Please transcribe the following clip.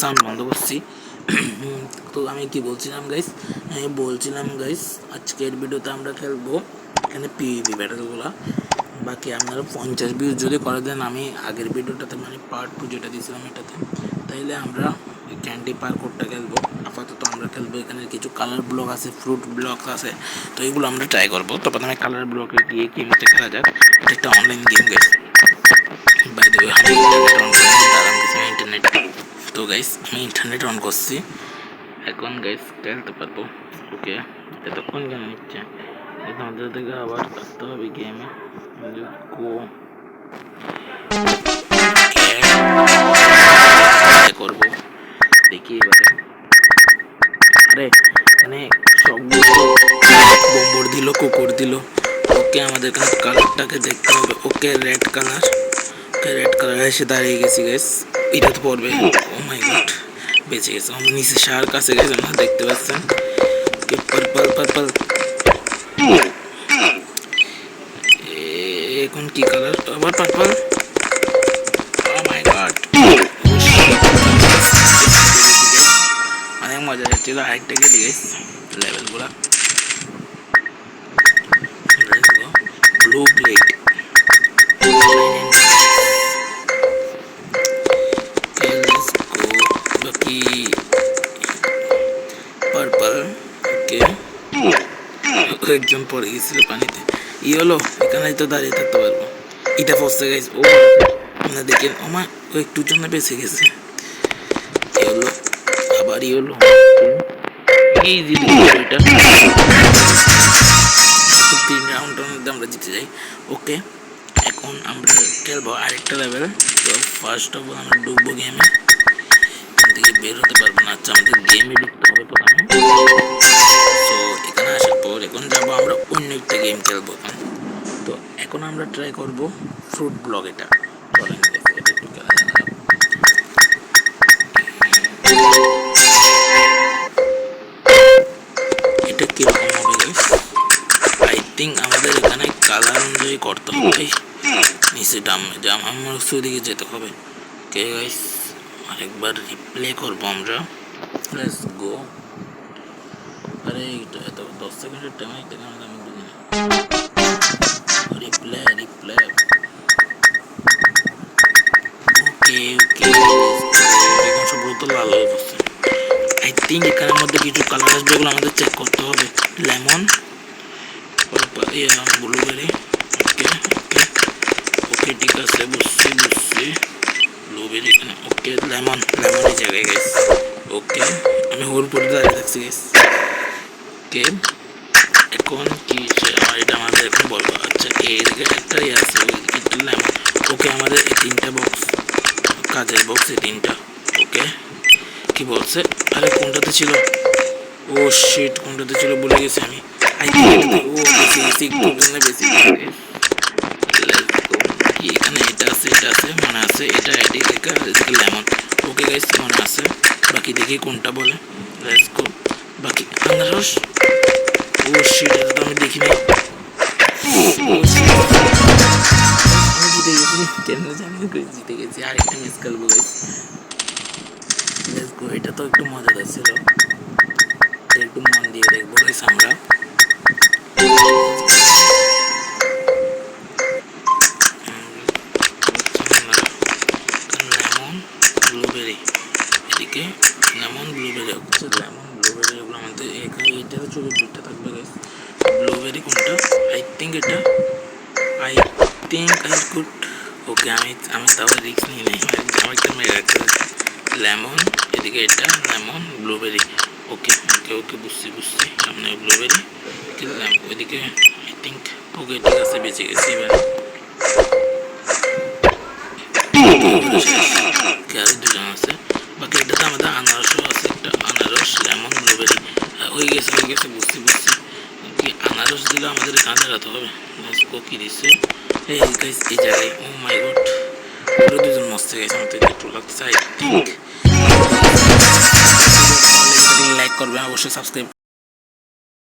Sound বন্ধ করছি। তো আমি কি বলছিলাম গাইস, আজকের ভিডিওতে আমরা খেলবো এখানে পিভিপি ব্যাটেলগুলো। বাকি আপনারা 50 ভিউজ যদি করে দেন আমি আগের ভিডিওটাতে মানে পার্ট 2 যেটা দিয়েছিলাম এটাতে, তাইলে আমরা ক্যান্ডি পার্কোরটা খেলবো। আপাতত আমরা খেলবো এখানে কিছু কালার ব্লক আছে, ফ্রুট ব্লক আছে, তো এগুলো আমরা ট্রাই করবো। তো প্রথমে কালার ব্লকে গিয়ে গেমটা খেলা যাক। এটা একটা online game guys, by the way আমি ইন্টারনেট তো গাইস আমি ইন্টারনেট অন করছি এখন গাইস খেলতে পারবো। ওকে, এতক্ষণ কেন নিচ্ছে আমাদের থেকে আবার আসতে হবে গেমে। করবো দেখি এবারে। আরে এখানে সবগুলো বোম্বর দিল, কুকুর দিল। ওকে, আমাদের এখানে কালারটাকে দেখতে হবে। ওকে, রেড কালার এসে দাঁড়িয়ে গেছি গাইস। এটা তো পড়বে। ও মাই গড, বেঁচে গেছে। আমার নিচে শার্ক আছে গাইস, আপনারা দেখতে পাচ্ছেন। পার্পল এখন কি কালার? আবার পার্পল। ও মাই গড, অনেক মজা হচ্ছিল। আরেকটা গেলে গাইস লেভেলগুলা। ব্লু ব্লেড, বাকি পার্পল। ওকে, একজন পড়ে গেছিল পানিতে। ই হলো, এখানে তো দাঁড়িয়ে থাকতে পারবো। এটা ফসে গেছে। ও আপনারা দেখেন, আমার ও একটুর জন্য বেঁচে গেছে। ই হলো, আবার ই হলো। এই এটা 3 রাউন্ডের মধ্যে আমরা জিতে যাই। ওকে, এখন আমরা খেলবো আরেকটা লেভেল। তো ফার্স্ট অফ অল আমরা ঢুকবো গেমে, এখান থেকে বের হতে পারবো না। আচ্ছা, আমাদের গেমে ঢুকতে হবে প্রথমে। তো এখানে আসার পর এখন যাবো আমরা অন্য একটা গেম খেলবো। তো এখন আমরা ট্রাই করবো ফ্রুট ব্লক। এটা চলেন এটা একটু খেলা যাক। এটা কিরকম হবে গাইস? আই থিঙ্ক আমাদের এখানে কালার অনুযায়ী করতে হবে। নিচে জাম আমার দিকে যেতে হবে। ওকে গাইস, আরেকবার রিপ্লে করবো আমরা। Let's go. আরে এটা এত 10 সেকেন্ডের টাইম আছে কেন? আমি বুঝি না। রিপ্লে ওকে এখন সব তো লাল হয়ে পড়ছে। আই থিঙ্ক এখানের মধ্যে কিছু কালার আসবে, এগুলো আমাদের চেক করতে হবে। Lemon, blueberry. ওকে ঠিক আছে, বুঝছি। ব্লুবেরি এখানে। ওকে, লেমন এই জায়গায় গাইস। ওকে, আমি হোল পরে দাঁড়িয়ে থাকছি গাইস। ওকে, এখন কি আমার এটা আমাদের এখন বলবো। আচ্ছা, এইদিকে একটাই আছে, ওইদিকে লেমন। ওকে, আমাদের এই 3টা বক্স, কাজের বক্স এই 3টা। ওকে, কি বলছে? আরে কোনটাতে ছিল? ও শিট, কোনটাতে ছিল ভুলে গেছি আমি। ও বেশি এখানে এটা আছে মনে আছে। এটা এদিকে লেমন। ওকে গাইস, মনে আছে। বাকি দেখি কোনটা বলে। Let's go. বাকি আনারস। ও শিট, এটা তো আমি দেখি নাই। আমি জিতে গেছি, কেন জানি জিতে গেছি। আরেকটা মিস করবো গাইস। Let's go. এটা তো একটু মজাদার ছিল, একটু মন দিয়ে দেখবো গাইস আমরা। লেমন ব্লুবেরি, এদিকে লেমন ব্লুবেরি। হচ্ছে লেমন ব্লুবেরি, এগুলো আমাদের এখানে এইটাতে চলে 2টা থাকবে গাইস। ব্লুবেরি কোনটা? I think I good. Okay, আমি তাও রিস্ক নিয়ে নেই, আমার একটা মেয়ে রাখতে। লেমন, এদিকে এটা লেমন ব্লুবেরি। ওকে, বুঝছি। সামনে ব্লুবেরি, ওইদিকে আই থিঙ্ক। ওকে ঠিক আছে, বেঁচে গেছি এবার। আরো 2জন আছে। বাকি এটাতে আমাদের আনারসও আছে, একটা আনারস, লেমন, ব্লুবেরি। হয়ে গেছে, বুঝছি। আনারস দিলে আমাদের এখানে দাঁড়াতে হবে। কি দিচ্ছে এই গাইস এই জায়গায়? ও মাই গড, ওরা 2জন মস্ত গেছে। আমার তো একটু লাগছে। আই থিঙ্ক লাইক করবেন, অবশ্যই সাবস্ক্রাইব